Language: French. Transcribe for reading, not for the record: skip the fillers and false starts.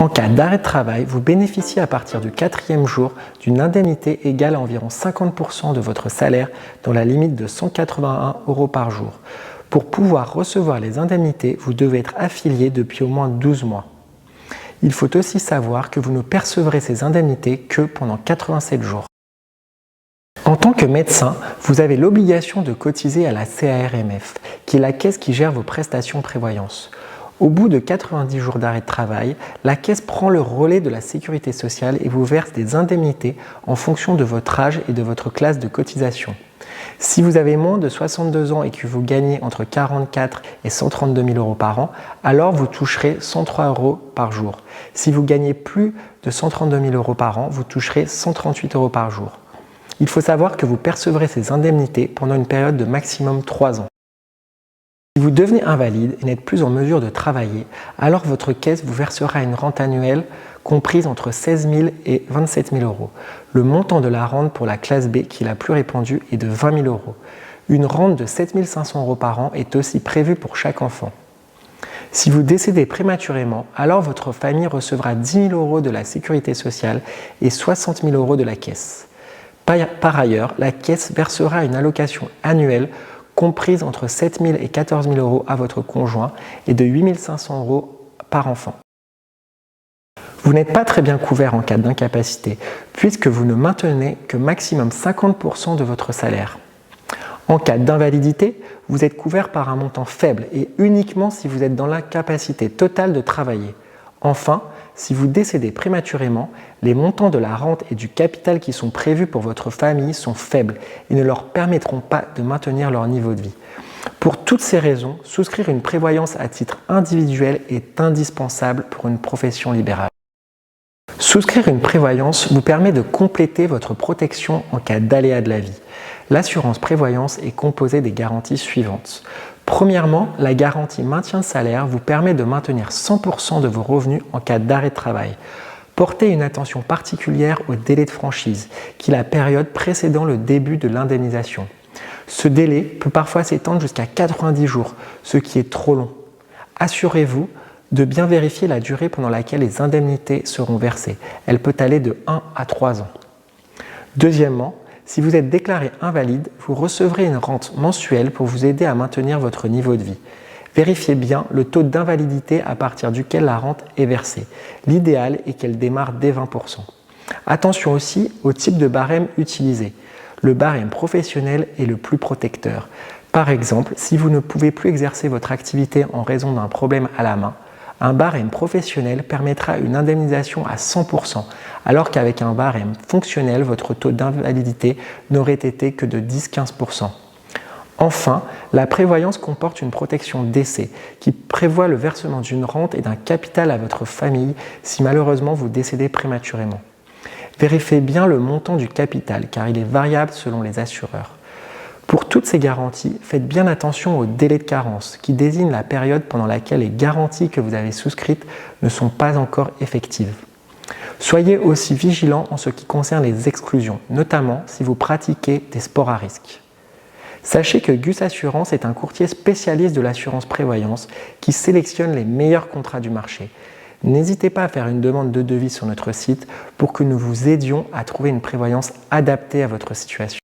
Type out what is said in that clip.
En cas d'arrêt de travail, vous bénéficiez à partir du 4e jour d'une indemnité égale à environ 50% de votre salaire dans la limite de 181 € par jour. Pour pouvoir recevoir les indemnités, vous devez être affilié depuis au moins 12 mois. Il faut aussi savoir que vous ne percevrez ces indemnités que pendant 87 jours. En tant que médecin, vous avez l'obligation de cotiser à la CARMF, qui est la caisse qui gère vos prestations prévoyance. Au bout de 90 jours d'arrêt de travail, la caisse prend le relais de la sécurité sociale et vous verse des indemnités en fonction de votre âge et de votre classe de cotisation. Si vous avez moins de 62 ans et que vous gagnez entre 44 et 132 000 € par an, alors vous toucherez 103 € par jour. Si vous gagnez plus de 132 000 € par an, vous toucherez 138 € par jour. Il faut savoir que vous percevrez ces indemnités pendant une période de maximum 3 ans. Si vous devenez invalide et n'êtes plus en mesure de travailler, alors votre caisse vous versera une rente annuelle comprise entre 16 000 et 27 000 €. Le montant de la rente pour la classe B, qui est la plus répandue, est de 20 000 €. Une rente de 7 500 € par an est aussi prévue pour chaque enfant. Si vous décédez prématurément, alors votre famille recevra 10 000 € de la sécurité sociale et 60 000 € de la caisse. Par ailleurs, la caisse versera une allocation annuelle comprise entre 7 000 et 14 000 € à votre conjoint et de 8 500 € par enfant. Vous n'êtes pas très bien couvert en cas d'incapacité, puisque vous ne maintenez que maximum 50% de votre salaire. En cas d'invalidité, vous êtes couvert par un montant faible et uniquement si vous êtes dans l'incapacité totale de travailler. Enfin, si vous décédez prématurément, les montants de la rente et du capital qui sont prévus pour votre famille sont faibles et ne leur permettront pas de maintenir leur niveau de vie. Pour toutes ces raisons, souscrire une prévoyance à titre individuel est indispensable pour une profession libérale. Souscrire une prévoyance vous permet de compléter votre protection en cas d'aléa de la vie. L'assurance prévoyance est composée des garanties suivantes. Premièrement, la garantie maintien de salaire vous permet de maintenir 100% de vos revenus en cas d'arrêt de travail. Portez une attention particulière au délai de franchise, qui est la période précédant le début de l'indemnisation. Ce délai peut parfois s'étendre jusqu'à 90 jours, ce qui est trop long. Assurez-vous de bien vérifier la durée pendant laquelle les indemnités seront versées. Elle peut aller de 1 à 3 ans. Deuxièmement, si vous êtes déclaré invalide, vous recevrez une rente mensuelle pour vous aider à maintenir votre niveau de vie. Vérifiez bien le taux d'invalidité à partir duquel la rente est versée. L'idéal est qu'elle démarre dès 20%. Attention aussi au type de barème utilisé. Le barème professionnel est le plus protecteur. Par exemple, si vous ne pouvez plus exercer votre activité en raison d'un problème à la main, un barème professionnel permettra une indemnisation à 100%, alors qu'avec un barème fonctionnel, votre taux d'invalidité n'aurait été que de 10-15%. Enfin, la prévoyance comporte une protection décès qui prévoit le versement d'une rente et d'un capital à votre famille si malheureusement vous décédez prématurément. Vérifiez bien le montant du capital car il est variable selon les assureurs. Pour toutes ces garanties, faites bien attention au délai de carence qui désigne la période pendant laquelle les garanties que vous avez souscrites ne sont pas encore effectives. Soyez aussi vigilant en ce qui concerne les exclusions, notamment si vous pratiquez des sports à risque. Sachez que Gus Assurance est un courtier spécialiste de l'assurance prévoyance qui sélectionne les meilleurs contrats du marché. N'hésitez pas à faire une demande de devis sur notre site pour que nous vous aidions à trouver une prévoyance adaptée à votre situation.